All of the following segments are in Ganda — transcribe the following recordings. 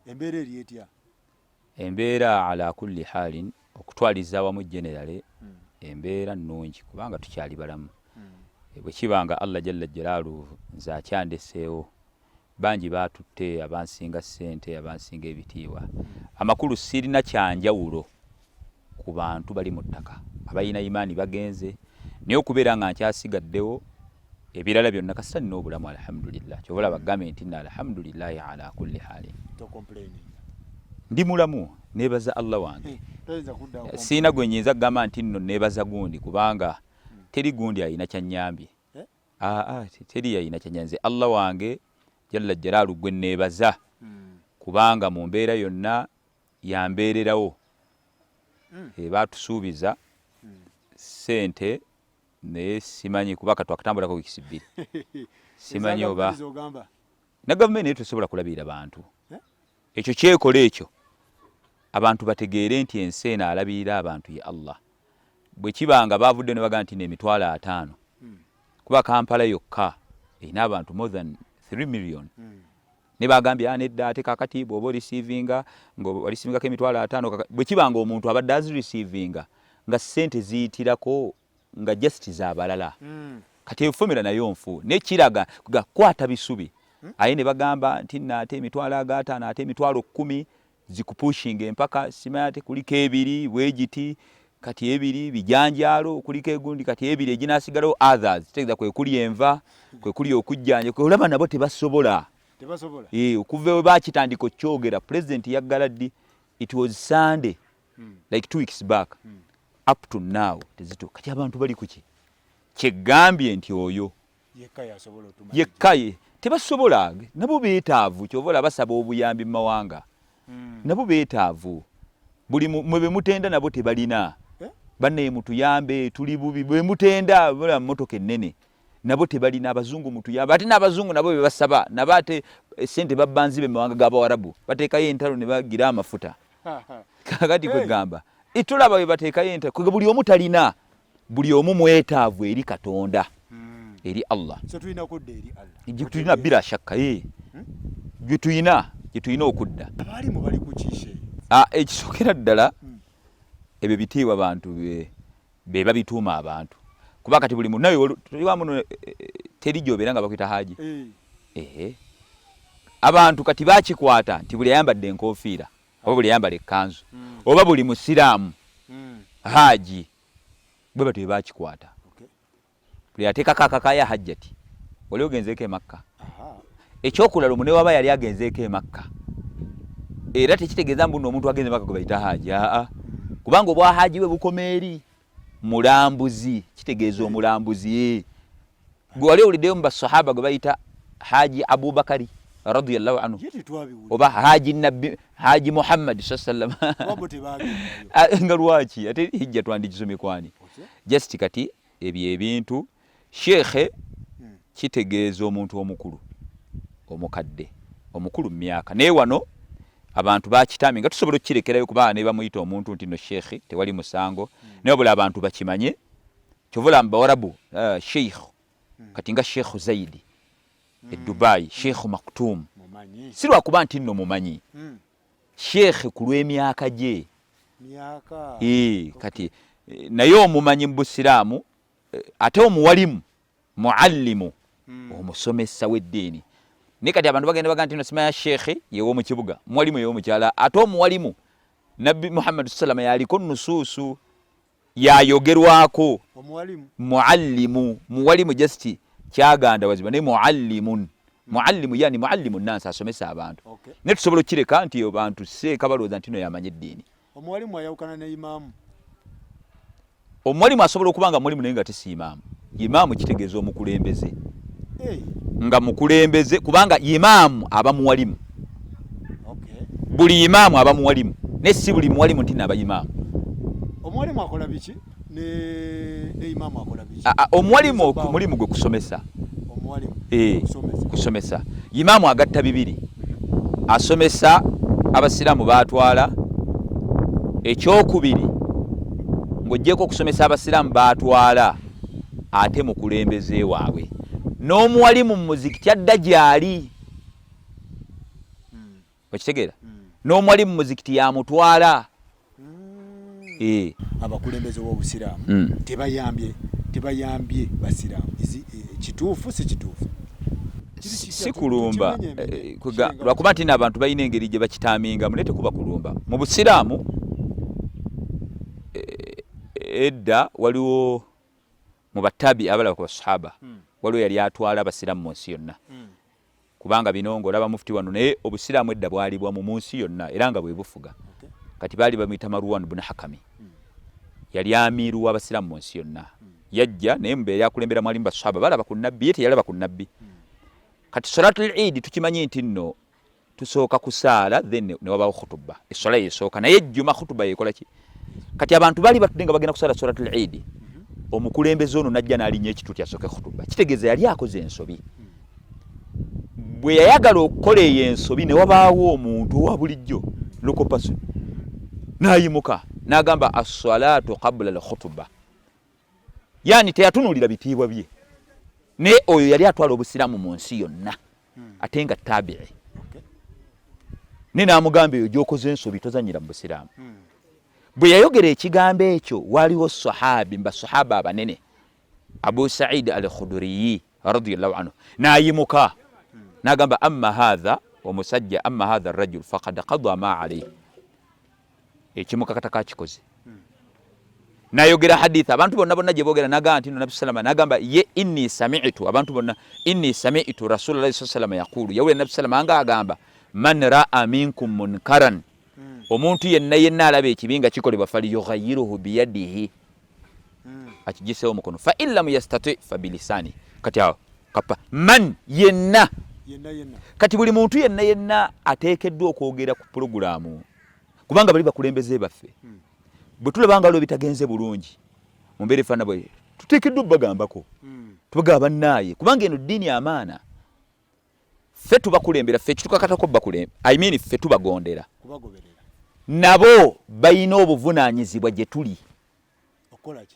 embeera eri etya? Embeera ala kulli halin okutwaliza awamu generale embeera nnungi kubanga tukyali balamu. Bwe kibanga Allah jalla jalaalu nze akyandeseewo bangi baatutte abansinga ssente abansinga ebitiibwa. Amakulu sirina kyanjawulo ku bantu bali mu ttaka abalina imaani bagenze naye okubeera nga nkyasigaddewo ebirala byonna kasita nina obulamu alhamdulillah. Kyobola bagambe nti nna alhamdulillahi ala kulli halin. Ndi mulamu nebaza Allah wange. Siina gwe nnyinza kugamba nti nno nebaza gundi kubanga teri gundi alina kyannyambye. Teri alina kyannyambye. Allah wange jalla jalaalu gwe nebaza kubanga mu mbeera yonna yambeererawo. Baatusuubiza ssente naye simanyi kubaka twakatambulako wiiki bbiri. Simanyi oba na gavumenti naye tosobola kulabira bantu. Ekyo kyekola ekyo abantu bategeere nti ensi eno alabirira abantu ye Allah. Bwe kibanga baavudde ne bagamba nti n'emitwalo 5 kuba Kampala yokka erina abantu more than 3 million. Ne bagambye nedda ate kakati bw'oba orisiivinga ng'orisivingako emitwalo 5 bwe kibanga omuntu abadde azirisiivinga nga ssente ziyitirako nga just z'abalala. Kati efomera nayo nfu nekiraga kwata bisubi aye ne bagamba nti ate emitwalo 5 ate emitwalo 10 zikupushinga empaka simanyi ate kuliko 2 wegiti kati 2 bijanjalo kuliko egundi kati 2 eginasigalawo others tegeza kwe kuli enva kwe kuli okujjanja kwe olaba nabo tebasobola okuva we bakitandika kyogera president yaggala ddi it was Sunday like 2 weeks back up to now tezituuka. Kati abantu bali kuki kyegambye nti oyo yekkaye tebasobola nabo beetaavu. Kyobola basaba obuyambi mu mawanga nabo beetaavu. Buli mwe mutenda nabo tebalina banne mutuyambe tuli bubi bwe mutenda bula mmotoka ennene nabo tebalina. Abazungu mutuyambe ate n'abazungu nabo be basaba nabo ate sente babbanzibe mu mawanga g'Abawarabu bateekayo entalo ne bagira amafuta. Kakati kwegamba itulaba we bateekayo entalo kwe buli omu talina. Buli omu mwetaavu eri Katonda eri Allah. So tulina okudda eri Allah. Tulina bila shakka tulina okudda. Abali mu bali kukiishe. Ekisokera ddala ebyo bitiibwa abantu be babituuma abantu. Kuba kati buli munayo tuliwa muno teri gy'obeera nga bakuyita haji. Abantu kati bakikwata nti buli ayambadde enkofiira oba buli ayambala ekkanzu oba buli musiraamu haji bwe batyo bakikwata. Buli ateekako akakaya hajjati oli ogenzeeko e Makka. Ekyokulala omune waba yali agenzeeko e Makka era tekitegeeza mbu omuntu agenze Makka gwe bayita haji. Kubanga obwa haji we bukoma eri mulambuzi. Kitegeeza omulambuzi gwe wali owuliddeyo mu basahaba gwe bayita Haji Abubakari radiyallahu anhu oba Haji Nabbi Haji Muhammad sallallahu alaihi wasallam. Nga lwaki ate hijja twandikisomye kwani just kati ebyo ebintu shekhe kitegeeza omuntu omukulu omukadde omukulu mu myaka naye wano abantu bakitami nga tusobola okukirekerayo kuba ne bamuyita omuntu nti no shekhe tewali musango naye bula abantu bakimanye kyovula mu Bawarabu sheikh kati nga Sheikh Zaidi e Dubai Sheikh Maktoum sirwa kuba nti nno mumanyi sheikh ku lw'emyaka gye kati naye omumanyi mu Busiraamu ate omuwalimu muallimu omusomesa w'eddiini. Ne kati abantu bagenda bagamba nti no simanya sheikh yewo mu kibuga muwalimu yewo mukyala ate omuwalimu Nabbi Muhammad sallallahu yaliko nusuusu yayogerwako. Muallimu muwalimu just kyaganda waziba ne muallimun muallimu yani muallimun nas asomesa abantu. Ne tusobola okireka nti yo bantu seeka balooza nti no yamanye eddiini. Omuwalimu ayawukana ne imaamu. Omuwalimu asobola okubanga muwalimu naye nga si imaamu. Imaamu kitegeeza omukulembeze. Nga mukulembeze kubanga imaamu aba muwalimu. Buli imaamu aba muwalimu ne si buli muwalimu nti naba imaamu. Omuwalimu akola biki ne imaamu akola biki? Omuwalimu mulimu gwe kusomesa. Omuwalimu kusomesa. Imaamu agatta bibiri. Asomesa Abasiramu baatwala. Ekyokubiri ng'oggyeko okusomesa Abasiramu baatwala ate mukulembeze waabwe. N'omuwalimu mu muziki kyadda gy'ali. Okitegeera? n'omwali mu muzikiti yamutwala. Abakulembeze b'Obusiraamu tebayambye basiraamu. Kituufu si kituufu? Si kulumba lwakuba nti n'abantu balina engeri gye bakitaamingamu naye tekuba kulumba. Mu Busiraamu edda waliwo mu batabi abalaba ku basahaba waliwo yali atwala abasiraamu mu nsi yonna, kubanga bino ng'olaba mufti wano, naye Obusiraamu edda bwalibwa mu nsi yonna era nga bwe bufuga. Kati baali bamuyita Marwan ibn Hakami, yali amiru w'Abasiraamu mu nsi yonna. Yajja naye mbeera yakulembera mwalimu basahaba balaba ku nabbi, ye teyalaba ku nabbi. Kati salatul Eid tukimanyi nti nno tusooka kusaala then ne wabawo khutuba, essola yesooka, naye ejjuma khutuba yekola ki? Kati abantu bali batudde nga bagenda kusaala salatul Eid, omukulembeze ono najja n'alinnya ekituuti asooke khutuba, kitegeeza yali akoze ensobi. Bwe yayagala okukola eyo ensobi ne wabaawo omuntu owa bulijjo lokopaso n'ayimuka n'agamba as-salatu qabla al-khutuba, yani teyatunuulira bitiibwa bye. Ne oyo yali atwala Obusiraamu mu nsi yonna ate nga tabi'i. Ne n'amugamba eyo gy'okoze ensobi tozanyira mu Busiraamu. Bwe yayogera ekigambo ekyo waliwo sahabi mbasahaba abanene Abu Sa'id al-Khudri radiyallahu anhu n'ayimuka n'agamba amma hadha omusajja amma hadha ar-rajul faqad qada ma alayhi, ekimuka kataka kikoze. Nayogera hadith abantu bonna gye boogera n'agamba nti Nabi sallama n'agamba ye inni sami'tu, abantu bonna inni sami'tu Rasulullah sallallahu yaqulu, yawula Nabi sallama anga agamba man ra'a minkum munkaran, omuntu yenna alaba ekibinga kikolebwa falyughayyiruhu biyadihi, akigiseewo mukono, fa illam yastati fa bilisani. Kati awo kapa man yenna, kati buli muntu yenna ateekeddwa okwogera ku pulogulaamu, kubanga bali bakulembeze baffe. Bwe tulaba nga bitagenze bulungi mu mbeera efaana bwe tuteekeddwa bagambako, tubagamba bannaaye, kubanga eno ddiini amaana. Ffe tubakulembera, ffe kitukakatako bakulembe, I mean ffe tubagondera, nabo balina obuvunaanyizibwa gye tuli.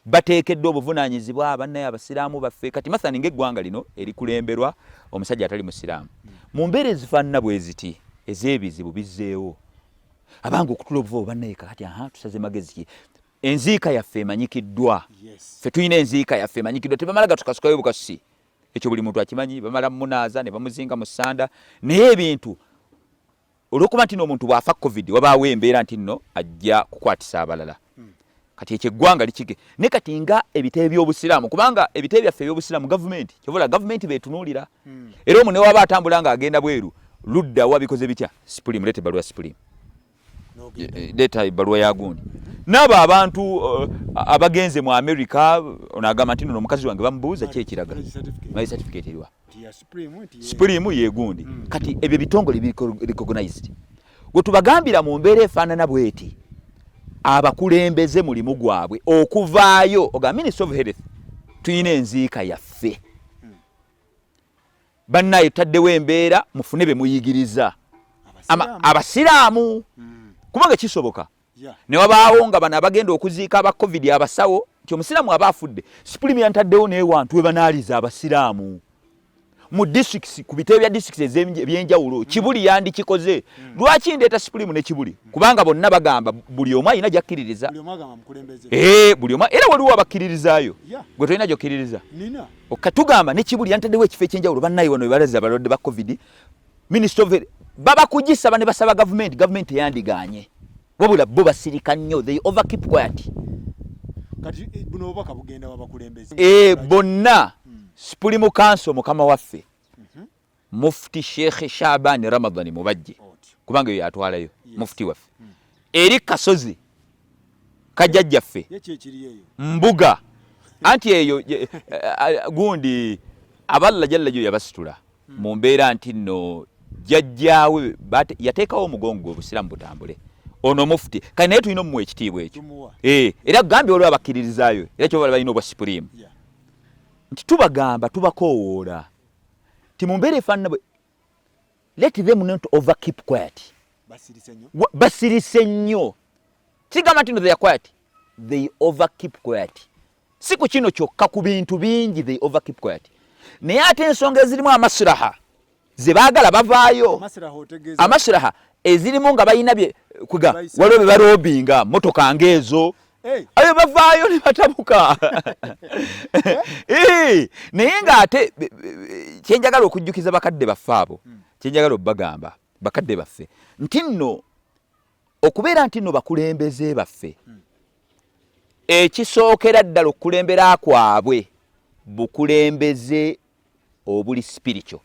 Bateekeddwa obuvunaanyizibwa bannaye Abasiraamu baffe. Kati mathani ng'eggwanga lino erikulemberwa omusajja atali Musiraamu, mu mbeera ezifaanana bwe ziti ez'ebizibu bizzeewo, abanga okutula obuvo bannaye kati tusaze magezi ki? Enziika yaffe emanyikiddwa. Ffe tulina enziika yaffe emanyikiddwa, tebamalaga tukasukayo bukasi. Ekyo buli muntu akimanyi, bamala munaaza ne bamuzinga mu ssanda. Naye ebintu olw'okuba nti n'omuntu bw'afa COVID wabaawo embeera nti nno ajja kukwatisa abalala. Kati ekyo eggwanga likige ne kati nga ebitebe by'Obusiraamu, kubanga ebitebe byaffe eby'Obusiraamu gavumenti kyobola gavumenti beetunuulira. Era omu ne waba atambula nga agenda bweru ludda wabikoze bitya sipulimu, leeta ebbaluwa sipulimu, leeta ebbaluwa ya gundi. N'abo abantu abagenze mu America onagamba nti nno omukazi wange bamubuuza ki ekiraga my certificate eriwa sipulimu ye gundi. Kati ebyo bitongole recognized. Gwe tubagambira mu mbeera efaanana bweti abakulembeze mulimu gwabwe okuvaayo oga Minister of Health tuyina enziika yaffe. Bannaye taddewo embeera mufune be muyigiriza Abasiraamu, kubanga kisoboka. Ne wabaawo nga bano abagenda okuziika aba COVID abasawo, nti Omusiraamu aba afudde, sipulimu yantaddewo naye wantu we banaaliza Abasiraamu mu districts, ku bitebe bya districts ebyenjawulo. Kibuli yandikikoze. Lwaki ndeeta sipulimu ne Kibuli? Kubanga bonna bagamba buli omu alina gy'akkiririza. Buli omu, era waliwo abakkiririzaayo. Gwe tolina gy'okkiririza. Okatugamba ne Kibuli yantaddewo ekifo ekyenjawulo, bannaye wano balaza abalwadde ba COVID. Minister of baba kugisa ne basaba gavumenti eyandigaanye. Wabula bo basirika nnyo, they overkeep quiet. Kati buno obaka bugenda wabakulembeze. Bonna sipulimu kanso mukama waffe Mufti Sheikh Shaban Ramadan mubajje, kubanga yo yatwalayo mufti waffe eri kasozi kajjajjaffe mbuga anti eyo gundi aballa jalla jo yabasitula mu mbeera nti nno jjajjaawe yateekawo omugongo Obusiraamu butambule. Ono mufti kale naye tulina omuwa ekitiibwa ekyo. Era gambye olwo abakkiririzaayo era kyo balina obwa sipulimu. Nti tubagamba tubakoowoola ti mu mbeera efaanana bwe let them not overkeep quiet. Basirise nnyo. Kigamba nti no they are quiet, they overkeep quiet. Si ku kino kyokka, ku bintu bingi they overkeep quiet. Naye ate ensonga ezirimu amasiraha ze baagala bavaayo. Amasiraha ezirimu nga balina bye kuga waliwo be barobinga motoka ngeezo ayo bavaayo ne batabuka naye ng'ate kyenjagala okujjukiza bakadde baffe abo kyenjagala obbagamba bakadde baffe nti nno okubeera nti nno bakulembeze baffe ekisookera ddala okukulembera kwabwe bukulembeze obuli spiritual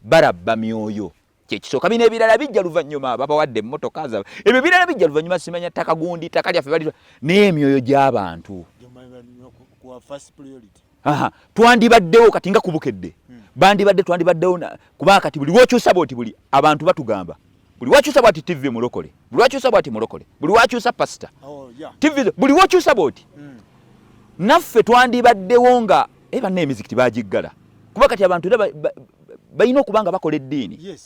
barabba myoyo kyekisooka bino ebirala bijja luvannyuma babawadde emmotoka zaabwe ebyo birala bijja luvannyuma simanya ttaka gundi ttaka lyaffe bali naye emyoyo gy'abantu twandibaddewo kati nga kubukedde bandibadde twandibaddewo kubanga kati buli wokyusa bwoti buli abantu batugamba buli wakyusa bwati TV mulokole buli wakyusa bwati mulokole buli wakyusa pastor TV buli wokyusa bwoti naffe twandibaddewo nga banna emizikiti bagiggala kuba kati abantu balina okuba nga bakola eddiini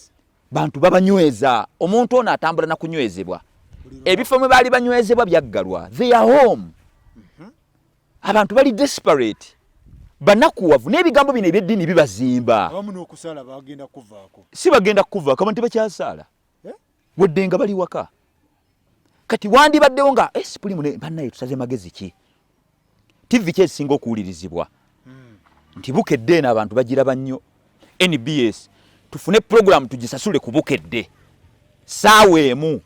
bantu babanyweza omuntu ono atambula na kunywezebwa ebifo mwe baali banywezebwa byaggalwa they are home abantu bali desperate banakuwavu n'ebigambo bino ebyeddiini bibazimba si bagenda kuvaako abantu tebakyasaala wadde nga bali waka kati wandibaddewo nga sipulimu bannaye tusaze magezi ki TV kyesinga okuwulirizibwa nti bukedde eno abantu bagiraba nnyo NBS tufune program tugisasule ku bukedde saawa emu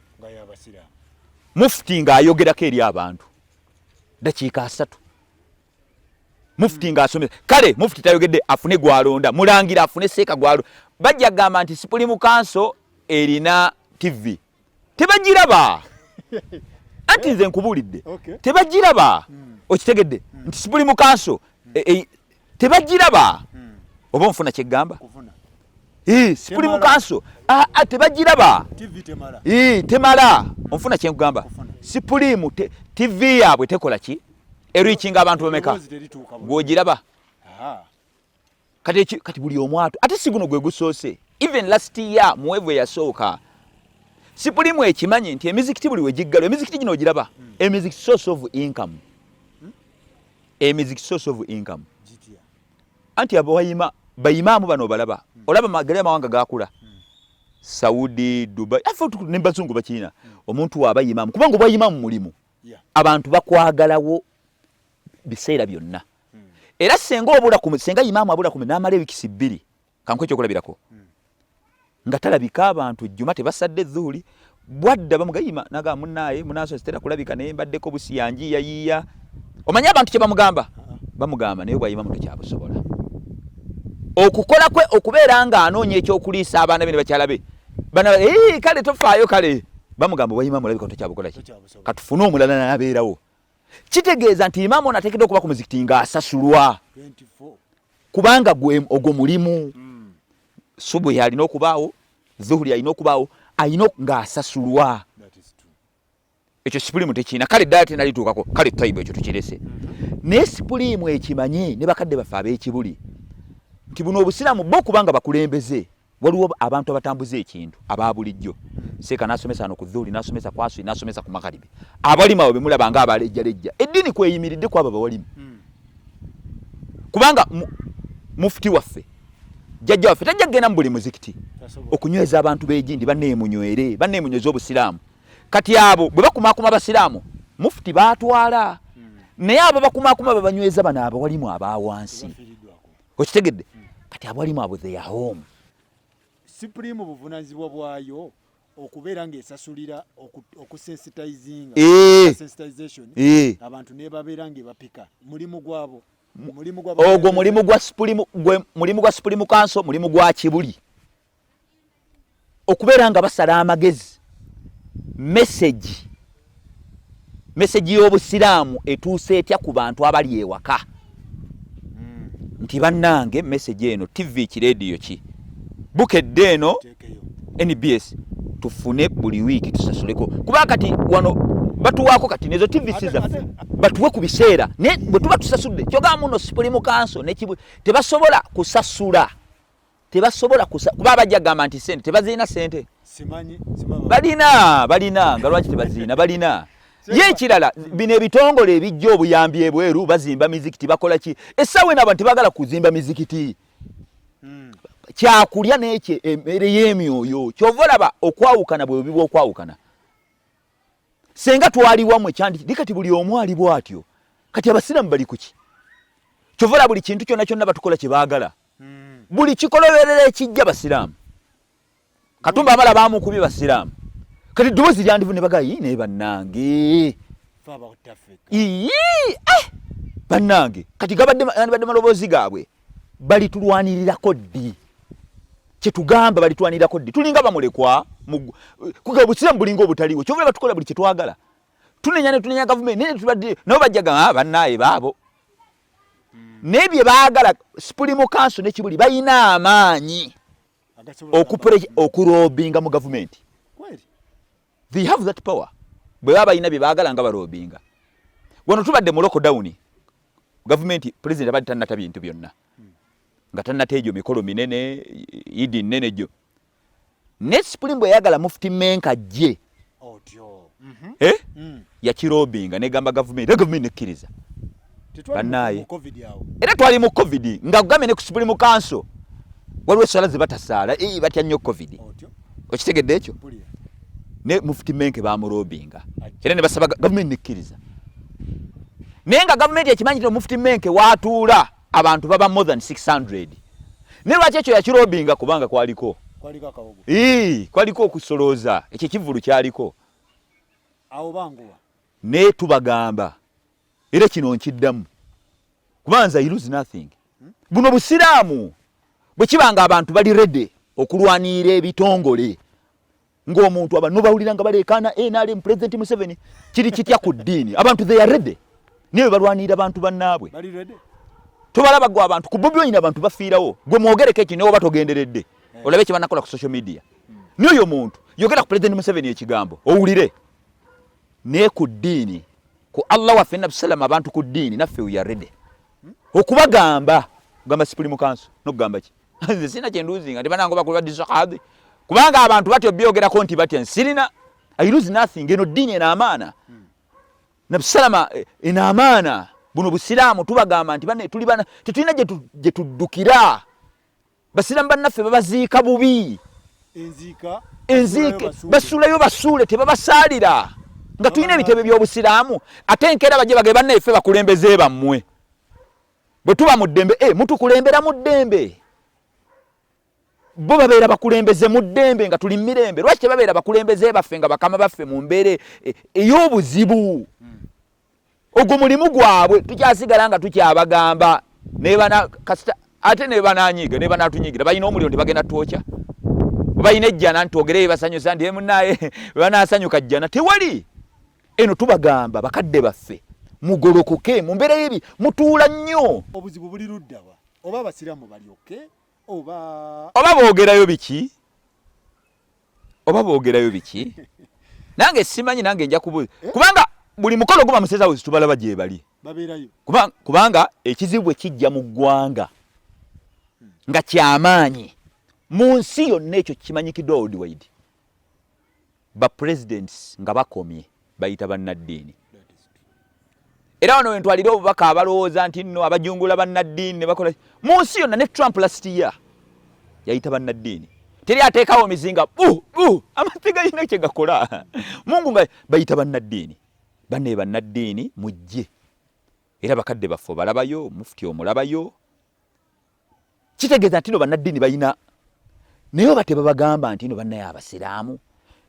mufuti ng'ayogerako eri abantu dakiika 3 mufuti ng'asomesa kale mufuti tayogedde afune gwalonda mulangira afune seeka gwalo bajja gamba nti sipulimu kanso erina TV tebagiraba anti nze nkubuulidde tebagiraba okitegedde nti sipulimu kanso tebagiraba oba nfuna kyeggamba sipulimu kanso tebagiraba temala onfuna kyenkugamba sipulimu TV yaabwe tekola ki erikinga abantu bameka gwogiraba kati buli omwatu ate si guno gwe gusoose even last year muwevu eyasooka sipulimu ekimanyi nti emizikiti buli wegiggalo emizikiti gino ogiraba emizikiti source of income emizikiti source of income anti abawayima bayimaamu bano balaba olaba magali amawanga gakula Saudi Dubai afa ne bazungu bakina omuntu waba yimaamu kubanga obwayimaamu mulimu abantu bakwagalawo biseera byonna era senga obula ku senga yimaamu abula ku n'amala ebikisi 2 kankwe kyokulabirako nga talabika abantu jjuma tebasadde dhuuli bwadda bamugayima naga munnaye munaso stera kulabika naye mbaddeko busiyanji yayiya omanya abantu kye bamugamba naye bwayimamu tekyabusobola okukola kwe okubeera nga anoonya ekyokuliisa abaana be ne bakyala be bana kale tofaayo kale bamugamba bwayimamu labika tekyabukola ki katufune omulala n'abeerawo kitegeeza nti imaamu ono ateekeddwa okuba ku muzikiti ng'asasulwa kubanga ogwo mulimu subu yalina okubaawo zuhuri alina okubaawo alina ng'asasulwa ekyo sipulimu tekiina kale ddala tenalituukako kale taibu ekyo tukirese naye sipulimu ekimanye ne bakadde baffe ab'ekibuli nti buno obusiraamu bo kubanga bakulembeze waliwo abantu abatambuza ekintu ababulijjo seeka n'asomesa no ku dhuuli n'asomesa ku aswi n'asomesa ku magharibi abalimu abo bemulaba nga abalejjalejja eddiini kweyimiridde ku abo abawalimu kubanga mufuti waffe jjajja waffe tajja kgenda mu buli muzikiti okunyweza abantu b'egindi banneemunywere banneemunyweza obusiraamu kati abo bwe bakumaakuma abasiraamu mufuti baatwala naye abo bakumaakuma babanyweza bano abawalimu abawansi okitegedde kati abawalimu abo they are home sipulimu buvunaanyizibwa bwayo okubeera ng'esasulira okusensitizinga sensitization abantu ne babeera ng'ebapika mulimu gwabo ogwo mulimu gwa sipulimu kanso mulimu gwa kibuli okubeera nga basala amagezi meseji y'obusiraamu etuuse etya ku bantu abali ewaka nti bannange meseji eno TV ki radio ki bukedde eno NBS tufune buli wiiki tusasuleko kuba kati wano batuwaako kati nezo TV zaffe batuwe ku biseera ne bwe tuba tusasudde kyogaa muno sipulimu kanso tebasobola kusasula kuba bajja gamba nti sente tebazirina sente balina nga lwaki tebazirina balina ye ekirala bino ebitongole ebijja obuyambi ebweru bazimba mizikiti bakola ki essaawa eno abantu tebagala kuzimba mizikiti kyakulya n'ekyo emmere y'emyoyo kyova olaba okwawukana bwe bubibwa okwawukana senga twali wammwe kyandi kati buli omu ali bw'atyo kati abasiramu bali kuki kyova olaba buli kintu kyonna kyonna batukola kye baagala buli kikoloberera ekijja basiramu Katumba amala baamukubye basiramu kati eddoboozi lyandivu ne bagayi naye bannange bannange kati gabadde maloboozi gaabwe balitulwanirirako ddi kyetugamba balitulwanirirako ddi tulinga bamulekwa kuga obusiramu bulinga obutaliwo kyova batukola buli kyetwagala tunenya gavumenti naye tubadde nabo bajjaga bannaye baabo naye bye baagala Supreme Council n'ekibuli balina amaanyi okurobinga mu gavumenti they have that power bwe baba balina bye baagala nga barobinga wano tubadde mu lockdown gavumenti president abadde tannata bintu byonna nga tannata egyo mikolo minene idi nnene gyo ne Supreme bwe yagala mufti menka gye yakirobinga negamba gavumenti nekkiriza bannaye era twali mu covid nga kugambe ne ku Supreme Council waliwo essala ze batasaala batya nnyo covid okitegedde ekyo ne mufti menke bamurobinga era ne basaba gavumenti nekkiriza naye nga gavumenti ekimanyi nti mufti menke waatuula abantu baba more than 600 ne lwaki ekyo yakirobinga kubanga kwaliko okusolooza ekyo ekivulu kyaliko awo banguwa ne tubagamba era kino nkiddamu kubanza you lose nothing buno busiraamu bwe kibanga abantu bali ready okulwanira ebitongole ng'omuntu abantu bawulira nga baleekaana naali President Museveni kiri kitya ku ddiini abantu they are ready niyo balwanira abantu bannaabwe tobalaba gwe abantu ku Bobi Wine abantu bafiirawo gwe mwogereko ekyo newo batogenderedde olabe kye banakola ku social media niyo muntu yogera ku President Museveni ekigambo owulire ne ku ddiini ku Allah waffe Nabi sallam abantu ku ddiini naffe we are ready okubagamba gamba Supreme Council nokugamba ki nze sina kyenduzinga tebanango bakuba disakadi kubanga abantu batyo byogerako nti batya nsirina I lose nothing eno ddiini ena amaana Nabi sallam ena amaana buno busiraamu tubagamba nti bane tuli bana tetulina gye tuddukira basiraamu bannaffe babaziika bubi enzika basulayo basuule tebabasaalira nga tulina ebitebe by'obusiraamu ate enkeera bajje bage bannaffe bakulembeze bammwe bwe tuba mu ddembe mutukulembera mu ddembe bo babeera bakulembeze mu ddembe nga tuli mirembe lwaki babeera bakulembeze baffe nga bakama baffe mu mbeere ey'obuzibu ogwo mulimu gwabwe tukyasigala nga tukyabagamba ate ne bananyiga ne banaatunyigira balina omuliro nti bagenda twokya balina ejjana nti twogere basanyusa nti munaye banaasanyuka jjana tewali eno tubagamba bakadde baffe mugolokoke mu mbeera y'ebi mutuula nnyo obuzibu buli luddawa oba abasiraamu balyoke oba boogerayo biki nange simanyi nange nja kubuuza kubanga buli mukolo guba museza wezi tubalaba gye bali kubanga ekizibu ekijja mu ggwanga nga kyamaanyi mu nsi yonna ekyo kimanyikidde worldwide ba presidents nga bakomye bayita bannaddiini era wano wentwalira obubaka abalowooza nti nno abajungula bannaddiini ne bakola mu nsi yonna ne Trump last year yayita bannaddiini teri ateekawo mizinga amazzi galina kye gakola mungu nga bayita bannaddiini banne bannaddiini mujje era bakadde baffe balabayo mufti omulabayo kitegeeza nti no bannaddiini balina naye oba tebabagamba nti no bannaye abasiraamu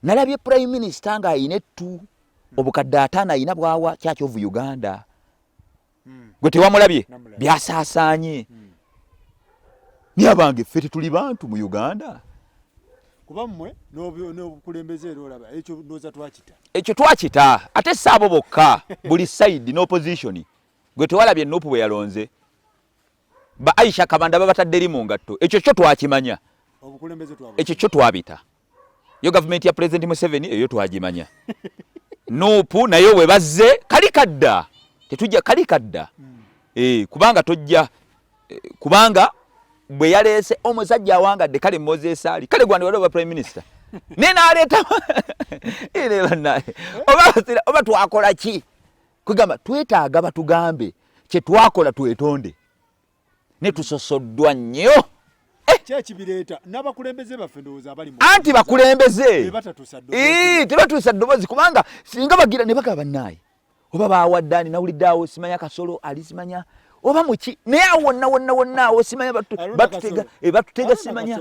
nalabye prime minister nga ayina ettu obukadde 5 ayina bwawa kyaki ovu Uganda gwe tewamulabye byasaasaanye ni abange ffe tetuli bantu mu Uganda kuba mmwe n'obukulembeze era olaba ekyo ndoza twakita ate saabo bokka buli side n'opposition gwe tewalabye Nuupu bwe yalonze ba Aisha Kabanda babatadde eri mu ngatto ekyo kyo twakimanya ekyo kyo twabita yo government ya President Museveni eyo twagimanya Nuupu nayo we bazze kalikadda tetujja kalikadda kubanga tojja kubanga bwe yaleese omusajja awangadde kale Moses ali kale gwandi waliwo prime minister nena aleta ile banaye oba twakola ki kugamba twetaaga batugambe kye twakola twetonde ne tusosoddwa nnyo Kyekibireta n'abakulembeze baffe ndowooza abali mu anti bakulembeze tebatuusa ddoboozi kubanga singa bagira ne bagaba bannaye oba bawaddaani nawuliddeawo simanya kasolo ali simanya oba muki naye awo wonna awo simanya batutega simanya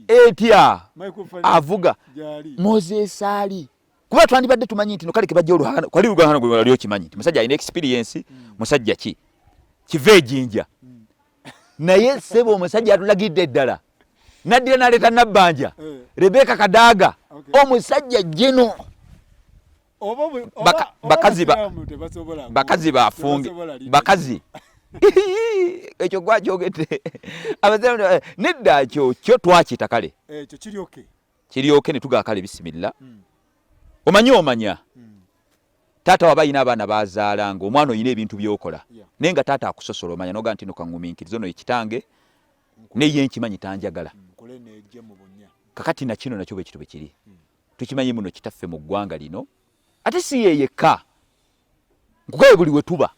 etya avuga Moses ali kuba twandibadde tumanyi nti no kale kebajja oluhana kwali lugahana gwe walio kimanyi nti musajja alina experience musajja kiva ejinja naye sebo omusajja atulagidde ddala naddira naleeta nabbanja Rebeka Kadaaga omusajja jeno bakazi bafunge bakazi ekyo gwakyogedde abazira nedda kyo twakita kale ekyo kiryoke ne tugaa kale bisimilla omanya taata wabayina abaana bazaala nga omwana oyina ebintu byokola naye nga taata akusosola omanya noga nti nokaŋŋumiikiriza ono ekitange naye nkimanyi tanjagala kakati nakino nakyo bwe kito bwe kiri tukimanyi muno kitaffe mu ggwanga lino ate si ye yekka nkugaye buli we tuba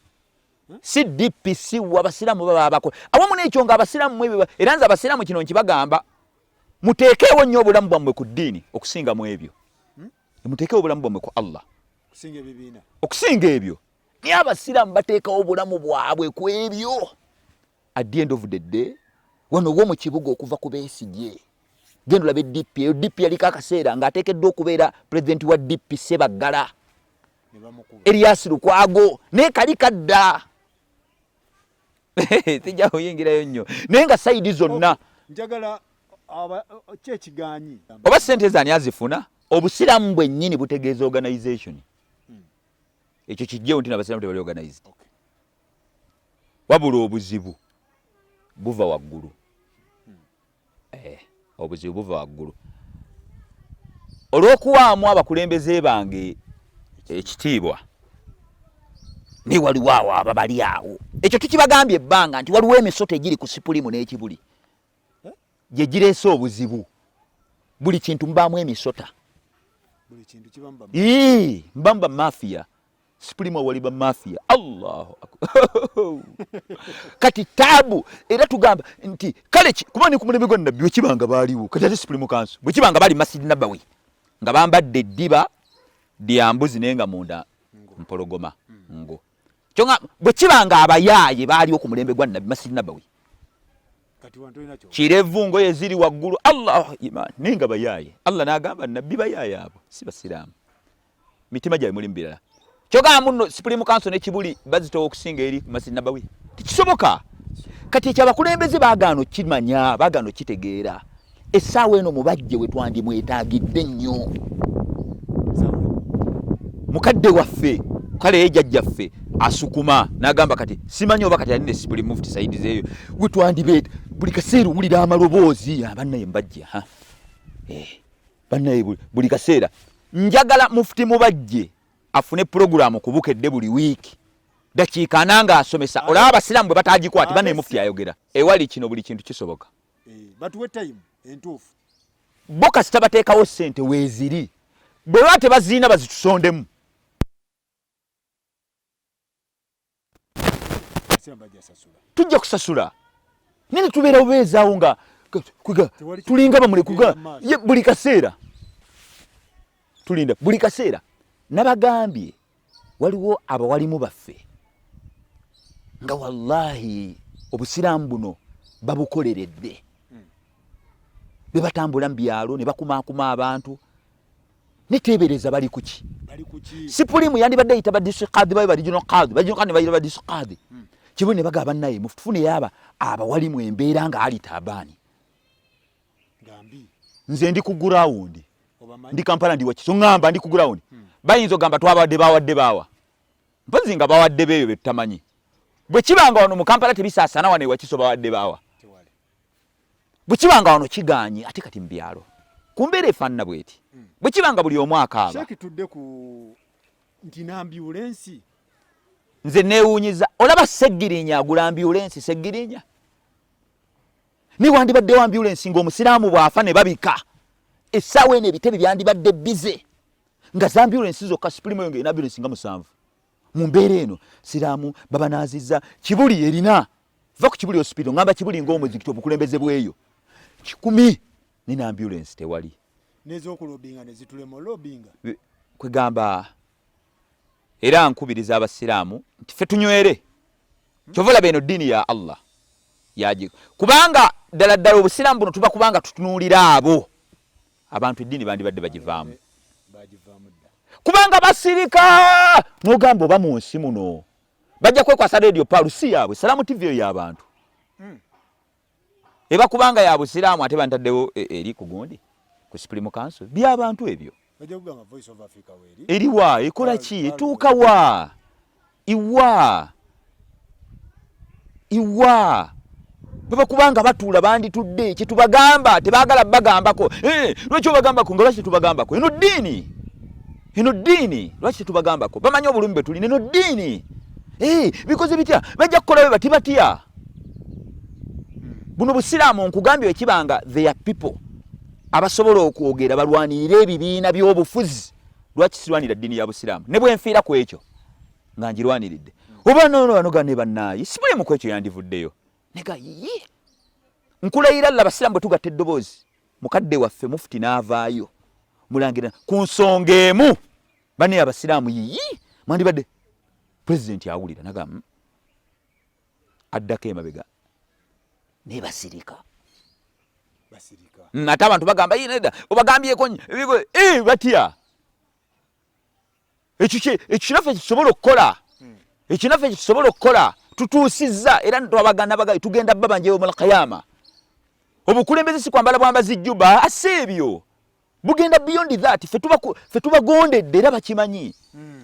si DPC w'abasiramu baba abakola awamu n'ekyo nga abasiramu mwebyo era nze abasiramu kino nkibagamba muteekeewo nnyo obulamu bwammwe ku ddiini okusinga mu ebyo muteekeewo obulamu bwammwe ku Allah okusinga ebyo naye abasiramu bateekawo obulamu bwabwe ku ebyo at the end of the day wano wo mu kibuga okuva ku Besigye genda olabe DP yaliko akaseera ng'ateekeddwa okubeera pulezidenti wa DP Sebaggala Erias Lukwago naye kali kadda tijja kuyingirayo nnyo naye nga sayidi zonna njagala kyekiganyi oba ssente zaani azifuna obusiramu bwennyini butegeeza organization ekyo kijjewo nti n'abasiramu tebali organized wabula obuzibu buva waggulu obuzibu buva waggulu olw'okuwaamu abakulembeze bange ekitiibwa ne waliwo awo ababali awo ekyo tukibagambye ebbanga nti waliwo emisoto egiri ku sipulimu n'ekibuli gye gireese obuzibu buli kintu mbaamu emisota mbamba mafia sipulimu waliba mafia Allahu akbar kati tabu era tugamba nti kale kubani ku mulembe gwa nabbi wekibanga baaliwo kati ate sipulimu kanso bwekibanga bali Masjid Nabawi nga bambadde eddiba lyambuzi naye nga munda mpologoma ngo kyonga bwekibanga abayaaye baaliwo ku mulembe gwa nabbi Masjid Nabawi kirevu ngoye ziri waggulu Allah iman naye nga bayaaye Allah n'agamba nabbi bayaaye abo si basiraamu mitima gyabwe mulimu birala kyogamba muno sipulimu kanso n'ekibuli bazitowa okusinga eri Masjid Nabawi tekisoboka kati ekyo abakulembeze baagaano kimanya baagaano kitegeera essaawa eno mubajje we twandimwetaagidde nnyo mukadde waffe kale ye jjajjaffe asukuma n'agamba kati simanyi oba kati alina sipulimu mufti sayidi zeeyo we twandibeeta buli kaseera owulira amaloboozi bannaye mbajja bannaye buli kaseera njagala mufti mubajje afune programu kubukedde buli wiiki dakiika ananga asomesa olaba abasiramu bwe batagikwati bannaye mufti ayogera ewali kino buli kintu kisoboka batuwe time entuufu bo kasita bateekawo ssente weeziri bwe baba tebaziina bazitusondemu tujja kusasula nene tubeera bubeezaawo nga tulinga bamule buli kaseera tulinda buli kaseera nabagambye waliwo abawalimu baffe nga wallahi obusiraamu buno babukoleredde be batambula mu byalo ne bakumaakuma abantu neteebereza bali kuki sipulimu yandibadde ayita ba district qadi bayo ba regional qadi ne bayita ba district qadi kibone bagaba naye mufune yaba abawalimu embeera nga ali tabaani nze ndi ku ground ndi Kampala ndi wakiso ngamba ndi ku ground bayinzo gamba twabawadde bawa mpozi nga bawadde beyo betutamanyi bwe kibanga wano mu Kampala tebisaasana wane wakiso bawadde bawa bwe kibanga wano kiganyi ate kati mbyalo kumbeera efaanana bweti bwe kibanga buli omwaka aba sheki tudde ku nti ambulance nze neewuunyiza olaba Seggirinya agula ambulance Seggirinya ni wandibadde ambulance ng'omusiraamu bw'afa ne babika essaawa eno ebitebe byandibadde bize nga za ambulance zokka sipulimu eyo ng'erina ambulance nga 7 mu mbeera eno siraamu babanaazizza kibuli erina va ku Kibuli hospital ngamba Kibuli ng'omuzikiti obukulembeze bweyo 10 nina ambulance tewali n'ez'okulobinga ne zitulema lobinga kwegamba era nkubiriza abasiraamu nti ffe tunywere kyova olaba eno ddiini ya Allah yaji kubanga ddala obusiraamu buno tuba kubanga tutunuulira abo abantu eddiini bandibadde bagivaamu kubanga basirika n'ogamba oba mu nsi muno bajja kwekwasa radio palu si yaabwe Salaamu TV eyo y'abantu eba kubanga ya busiraamu ate bantaddewo eri ku gundi ku Supreme Council by'abantu ebyo bajja kugamba Voice of Africa weri eriwa ekola ki etuuka wa iwa baba kubanga batuula banditudde kye tubagamba tebaagala bagambako lwaki obagambako nga lwaki tubagambako eno ddiini lwaki tubagambako bamanyi obulumi bwe tuli eno ddiini bikoze bitya bajja kukola bwe batibatya buno busiraamu nkugambye ekibanga they are people abasobola okwogera balwanirira ebibiina by'obufuzi lwaki sirwanira ddiini ya busiraamu ne bwe nfiira ku ekyo nga ngirwaniridde oba nonoga ne bannaayi sibulemu ku ekyo yandivuddeyo nega yiyi nkulayira lla basiraamu bwe tugatta eddoboozi mukadde waffe mufuti n'avaayo mulangira ku nsonga emu bane abasiraamu yiyi mwandibadde pulezidenti awulira nagamba addako emabega ne basirika ate abantu bagamba nedda obagambyeko batya ekyo kinaffe kitusobola okukola ekinaffe kitusobola okukola tutuusizza era twabagana tugenda babanje yawmul qiyama obukulembeze si kwambala bwambazi jjuba ase ebyo bugenda beyond that ffe tubagondedde era bakimanyi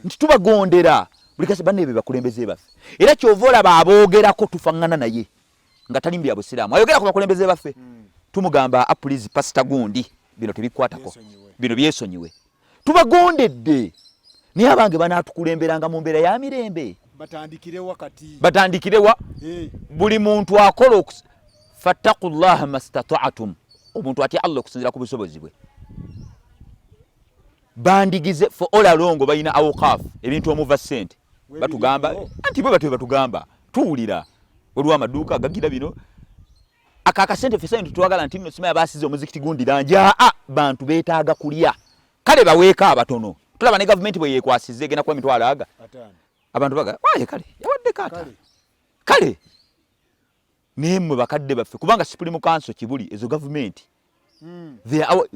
nti tubagondera buli kasi banne be bakulembeze baffe era kyova olaba aboogerako tufaŋŋana naye nga tali mbya busiraamu ayogera ku bakulembeze baffe tumugamba please pastor gundi bino tebikwatako bino byesonyiwe tubagondedde naye abange banaatukulemberanga mu mbeera ya mirembe batandikirewa buli muntu akola fattaqullaha mastata'tum omuntu atya Allah okusinzira ku busobozi bwe bandigize for all along bayina awqaf ebintu omuva sente batugamba anti bwe batugamba tuwulira olwa maduuka gagira bino akaka sente fesa nti twagala nti nno simaya basize omuzikiti gundi danja bantu beetaaga kulya kale baweeka abatono tulaba ne government bwe yekwasize gena kwa mitwalo aga abantu baga waye kale yawadde kata kale nemwe bakadde baffe kubanga Supreme Council Kibuli ezo government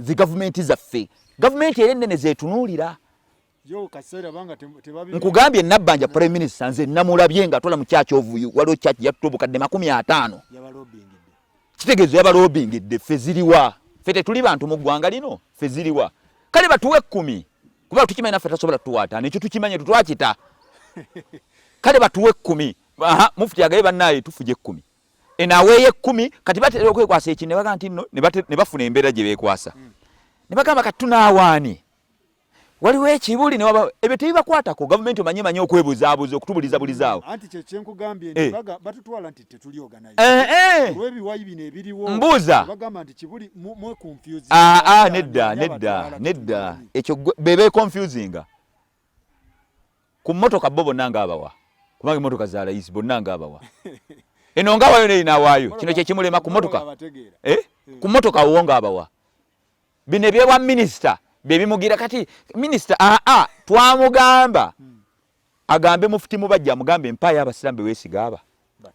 the government is affe government erendene zetunuulira nkugambye nabbanja prime minister nze namulabye nga tola mu church ovuyu waliwo church yatubukadde 50 kitegezo yabalobingidde ffe ziriwa ffe tetuli bantu mu ggwanga lino ffe ziriwa kale batuwe 10 kuba tukimanya naffe tasobola tuwaataana ekyo tukimanye tutwakita kale batuwe 10 mufuti agaye bannaaye tufuje 10 enaweeye 10 kati batera okwekwasa ekino ne baga nti nno ne bafuna embeera gye beekwasa ne bagamba kati tunaawaani waliwo ekibuli ebyo tebibakwatako gavumenti omanye okwebuzaabuza okutubulizabulizaawo anti kyenkugambye nti batutwala nti tetuli organize olw'ebiwayi bino ebiriwo mbuuza bagamba nti kibuli mwe confusing nedda ekyo bebe confusinga ku mmotoka bo bonna ngaabawa kubanga emmotoka za layisi bonna ngaabawa eno ngaawayo nerinawaayo kino kyekimulema ku mmotoka ku mmotoka wo ngaabawa bino ebyebwa minisita bebimugira kati minisita twamugamba agambe mufuti mubajja amugambe empaya abasiramu beweesiga aba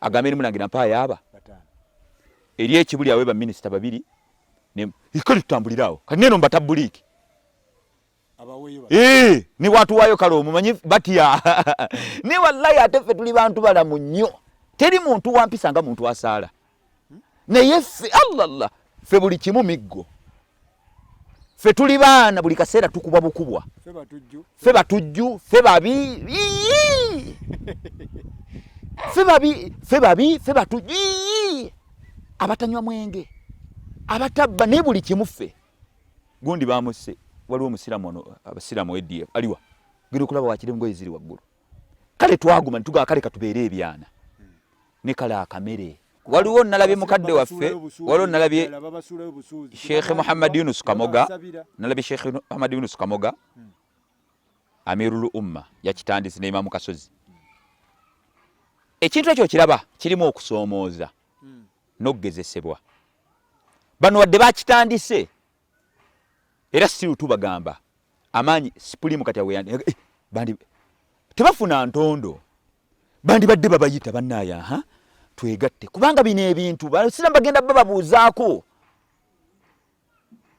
agambe nimulangira mpaya aba eri ekibuli awe ba minisita babiri ikali tutambulirawo kati neno mbatabuliki ni watu wayo kale omumanyi batya ni wallahi ate ffe tuli bantu balamu nnyo teri muntu wampisa nga muntu asaala naye ffe allah ffe buli kimu miggo ffe tuli baana buli kaseera tukubwa bukubwa ffe batujju ffe babi ffe batujju abatanywa mwenge abatabba ne buli kimu ffe gundi bamuse waliwo omusiramu ono abasiramu ADF aliwa gino kulaba wakire ngoye ziri waggulu kale twaguma nituga kale katubeere ebyana ne kala akamere waliwo nalabye mukadde waffe waliwo nalabye Sheikh Muhammad Yunus Kamoga nalabye Sheikh Muhammad Yunus Kamoga Amirul Umma yakitandise ne Imam Kasozi ekintu ekyo kiraba kirimu okusoomooza n'okugezesebwa. Bano wadde bakitandise era siru tubagamba amaanyi sipulimu kati bandi tebafuna ntondo bandi badde babayita bannaaya twegatte kubanga bino ebintu Abasiraamu bagenda bababuuzaako.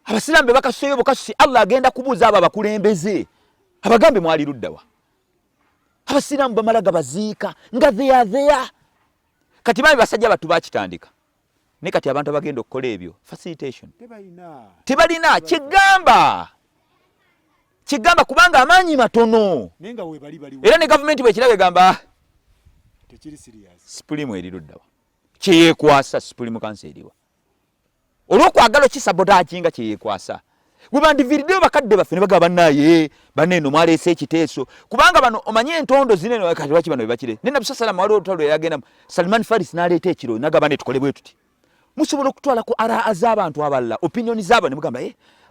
Abasiraamu be bakasuseyo bukasusi Allah agenda kubuuza abo abakulembeze abagambe mwali luddawa. Abasiraamu bamala gabaziika nga theya kati bali basajja batu bakitandika ne kati abantu abagenda okukola ebyo facilitation tebalina kigamba kubanga amaanyi matono era ne gavumenti bwekirabe gamba sipulimu eriruddawa kyeyekwasa sipulimu kansi eriwa olw'okwagala kisabotaaki nga kyeyekwasa bwe bandiviiriddeyo bakadde baffe ne bagaba bannaye banneeno mwaleese ekiteeso kubanga bano omanye entondo zinene kati lwaki bano bebakire ne Nabbi sallallahu waliwo olutalo yagendamu Salman Faris n'aleeta ekiro nagaba ne tukole bwe tuti musobola okutwalako araa z'abantu abalala opinioni z'abo ne mugamba